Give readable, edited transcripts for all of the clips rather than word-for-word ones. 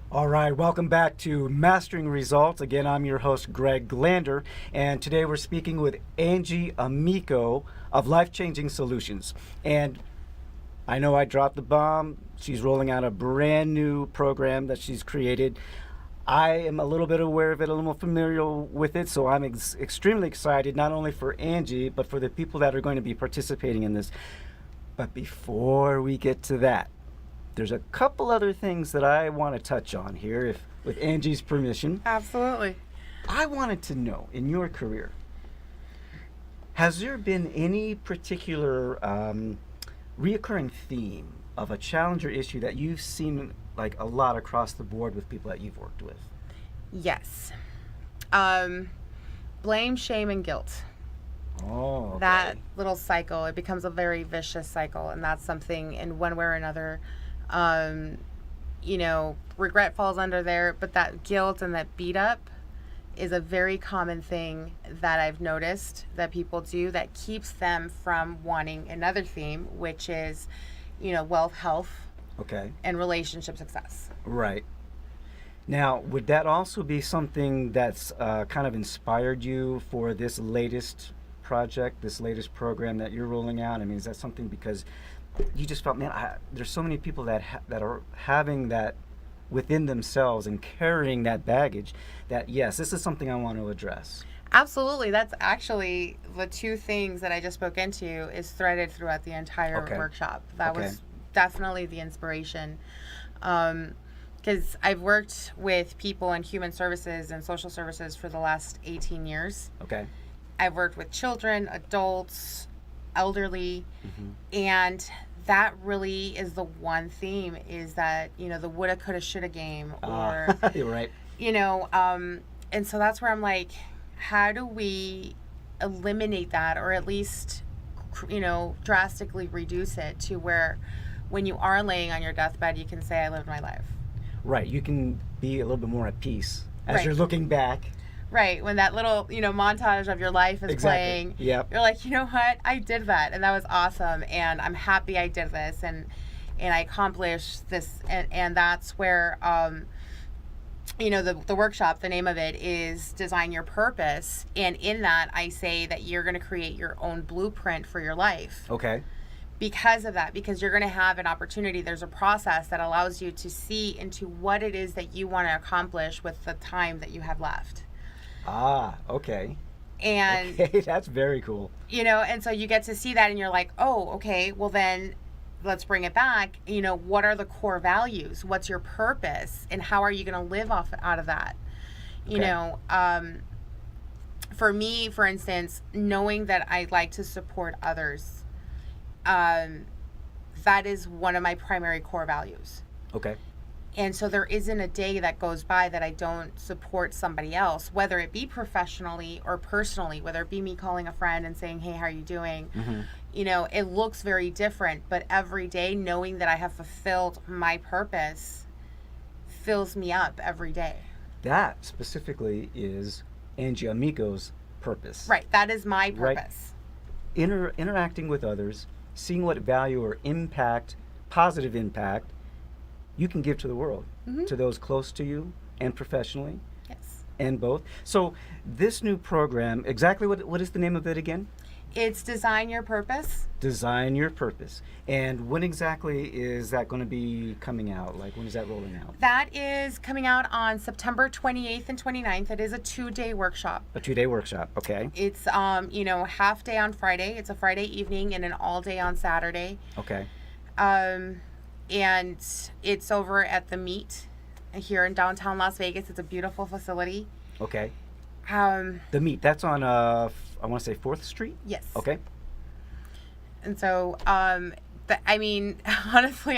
All right, welcome back to Mastering Results. Again, I'm your host, Greg Glander, and today we're speaking with Angie Amico of Life Changing Solutions. And I know I dropped the bomb. She's rolling out a brand new program that she's created. I am a little bit aware of it, a little more familiar with it, so I'm extremely excited, not only for Angie, but for the people that are going to be participating in this. But before we get to that, there's a couple other things that I want to touch on here, if with Angie's permission. Absolutely. I wanted to know, in your career, has there been any particular reoccurring theme of a challenge or issue that you've seen like a lot across the board with people that you've worked with? Yes. Blame, shame, and guilt. Oh, okay. That little cycle, it becomes a very vicious cycle, and that's something in one way or another. Regret falls under there, but that guilt and that beat up is a very common thing that I've noticed that people do that keeps them from wanting another theme, which is, wealth, health, Okay. and relationship success. Right. Now, would that also be something that's kind of inspired you for this latest project, this latest program that you're rolling out? I mean, is that something because you just felt, man, there's so many people that are having that within themselves and carrying that baggage that, yes, this is something I want to address? Absolutely. That's actually the two things that I just spoke into is threaded throughout the entire Okay. workshop. That Okay. was definitely the inspiration. Because I've worked with people in human services and social services for the last 18 years. Okay. I've worked with children, adults, elderly, Mm-hmm. and that really is the one theme is that, the woulda, coulda, shoulda game or, You're right. and so that's where I'm like, how do we eliminate that or at least, drastically reduce it to where when you are laying on your deathbed, you can say, I lived my life. Right. You can be a little bit more at peace as Right. you're looking back. Right. When that little, montage of your life is Exactly. playing, Yep. you're like, you know what? I did that. And that was awesome. And I'm happy I did this. And I accomplished this. And that's where, the workshop, the name of it is Design Your Purpose. And in that, I say that you're going to create your own blueprint for your life. Okay. Because of that, because you're going to have an opportunity. There's a process that allows you to see into what it is that you want to accomplish with the time that you have left. Ah, okay. And, Okay, that's very cool. and so you get to see that and you're like, oh, okay, well then let's bring it back. What are the core values? What's your purpose? And how are you going to live out of that? Okay. For me, for instance, knowing that I like to support others, that is one of my primary core values. Okay. And so there isn't a day that goes by that I don't support somebody else, whether it be professionally or personally, whether it be me calling a friend and saying, hey, how are you doing? Mm-hmm. It looks very different, but every day knowing that I have fulfilled my purpose fills me up every day. That specifically is Angie Amico's purpose. Right. That is my Right. purpose. Interacting with others, seeing what value or impact, positive impact, you can give to the world, Mm-hmm. to those close to you and professionally, Yes. and both. So this new program, exactly what is the name of it again? It's Design Your Purpose. Design Your Purpose. And when exactly is that going to be coming out? Like, when is that rolling out? That is coming out on September 28th and 29th. It is a 2-day workshop. A 2-day workshop, okay. It's, half day on Friday. It's a Friday evening and an all day on Saturday. Okay. And it's over at the Meet here in downtown Las Vegas. It's a beautiful facility. Okay. Um, The Meet, that's on, I want to say 4th Street? yes. Okay. And so, honestly,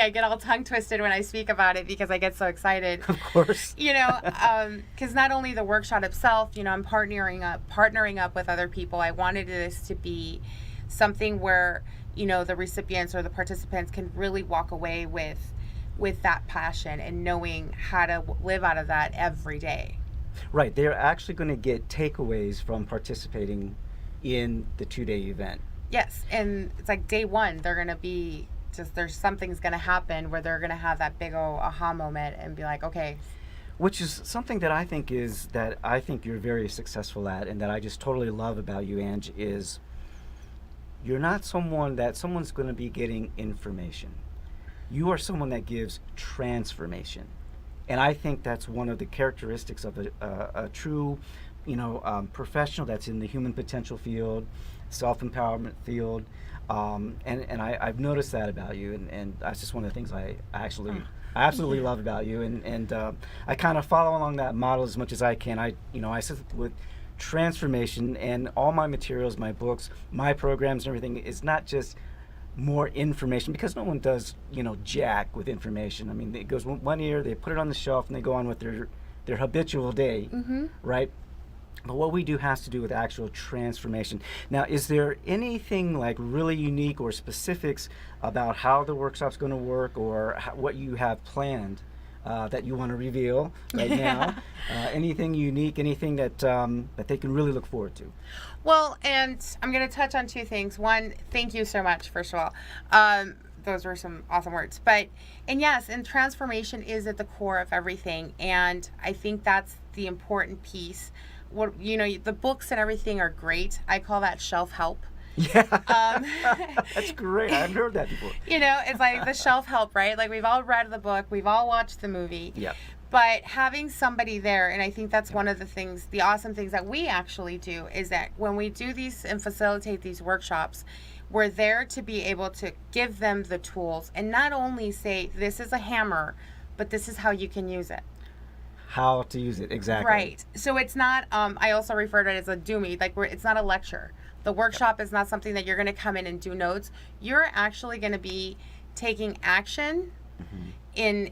I get all tongue twisted when I speak about it because I get so excited. Of course. Because not only the workshop itself, I'm partnering up with other people. I wanted this to be something where, the recipients or the participants can really walk away with that passion and knowing how to live out of that every day. Right, they're actually going to get takeaways from participating in the 2-day event. Yes, and it's like day one, they're going to be just there's something's going to happen where they're going to have that big old aha moment and be like, okay. Which is something that I think you're very successful at, and that I just totally love about you, Ange, is you're not someone that someone's going to be getting information. You are someone that gives transformation. And I think that's one of the characteristics of a true, professional that's in the human potential field, self-empowerment field. I've noticed that about you, and that's just one of the things I absolutely love about you. And I kind of follow along that model as much as I can. I sit with transformation, and all my materials, my books, my programs, and everything is not just more information, because no one does jack with information. I mean, it goes one ear, they put it on the shelf, and they go on with their habitual day, right? But what we do has to do with actual transformation. Now, is there anything like really unique or specifics about how the workshop's going to work, or what you have planned that you want to reveal right now? Anything unique, anything that they can really look forward to? Well, and I'm going to touch on two things. One, thank you so much, first of all. Those were some awesome words. And yes, and transformation is at the core of everything. And I think that's the important piece. The books and everything are great. I call that shelf help. Yeah, that's great. I haven't heard that before. It's like the shelf help, right? Like, we've all read the book, we've all watched the movie. Yeah. But having somebody there, and I think that's one of the awesome things that we actually do, is that when we do these and facilitate these workshops, we're there to be able to give them the tools and not only say, this is a hammer, but this is how you can use it. How to use it, exactly. Right. So it's not, I also refer to it as a doomie, it's not a lecture. The workshop is not something that you're going to come in and do notes. You're actually going to be taking action in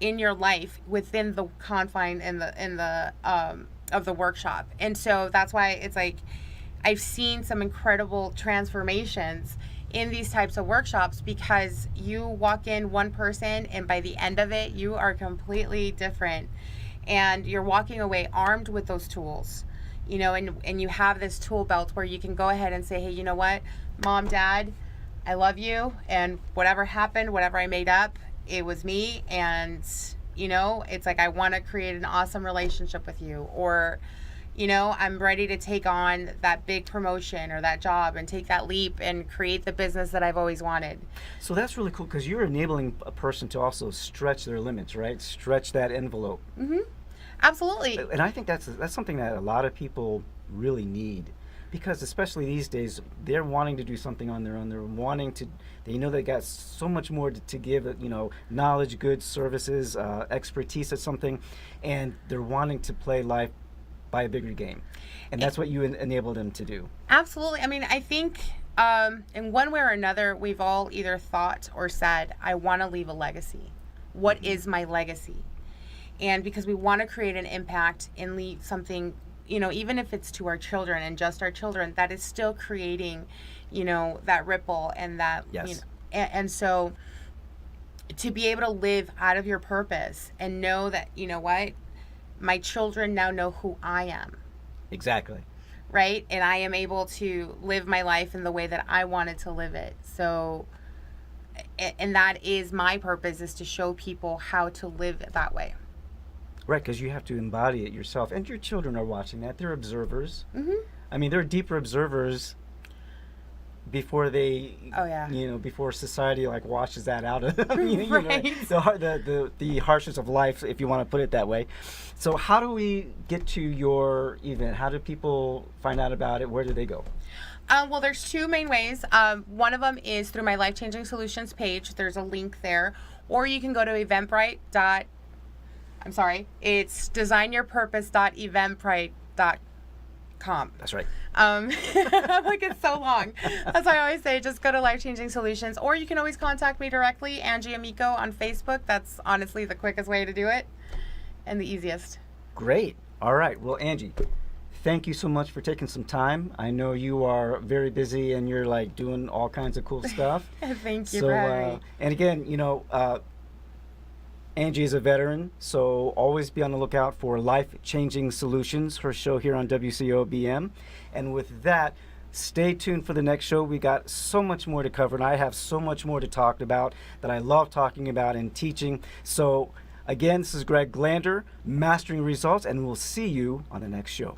your life within the confine of the workshop. And so that's why it's like I've seen some incredible transformations in these types of workshops, because you walk in one person and by the end of it you are completely different, and you're walking away armed with those tools. And you have this tool belt where you can go ahead and say, hey, you know what, Mom, Dad, I love you, and whatever happened, whatever I made up, it was me, and it's like I want to create an awesome relationship with you, or I'm ready to take on that big promotion or that job and take that leap and create the business that I've always wanted. So that's really cool, because you're enabling a person to also stretch their limits, right? Stretch that envelope. Absolutely. And I think that's something that a lot of people really need, because especially these days, they're wanting to do something on their own. They know they got so much more to give, knowledge, goods, services, expertise at something, and they're wanting to play life by a bigger game. And that's what you enable them to do. Absolutely. I mean, I think in one way or another, we've all either thought or said, I want to leave a legacy. What is my legacy? And because we want to create an impact and leave something, even if it's to our children and just our children, that is still creating, that ripple and that, yes. And so to be able to live out of your purpose and know that, my children now know who I am. Exactly. Right? And I am able to live my life in the way that I wanted to live it. So, and that is my purpose, is to show people how to live that way. Right, because you have to embody it yourself. And your children are watching that. They're observers. I mean, they're deeper observers before they, before society like washes that out of them. The harshness of life, if you want to put it that way. So how do we get to your event? How do people find out about it? Where do they go? Well, there's two main ways. One of them is through my Life Changing Solutions page. There's a link there. Or you can go to it's designyourpurpose.eventbrite.com. That's right. I'm like, it's so long. That's why I always say, just go to Life Changing Solutions. Or you can always contact me directly, Angie Amico on Facebook. That's honestly the quickest way to do it and the easiest. Great. All right. Well, Angie, thank you so much for taking some time. I know you are very busy and you're like doing all kinds of cool stuff. Thank you for having me. And again, Angie is a veteran, so always be on the lookout for Life Changing Solutions, her show here on WCOBM. And with that, Stay tuned for the next show. We got so much more to cover, and I have so much more to talk about that I love talking about and teaching. So again, this is Greg Glander, Mastering Results, and we'll see you on the next show.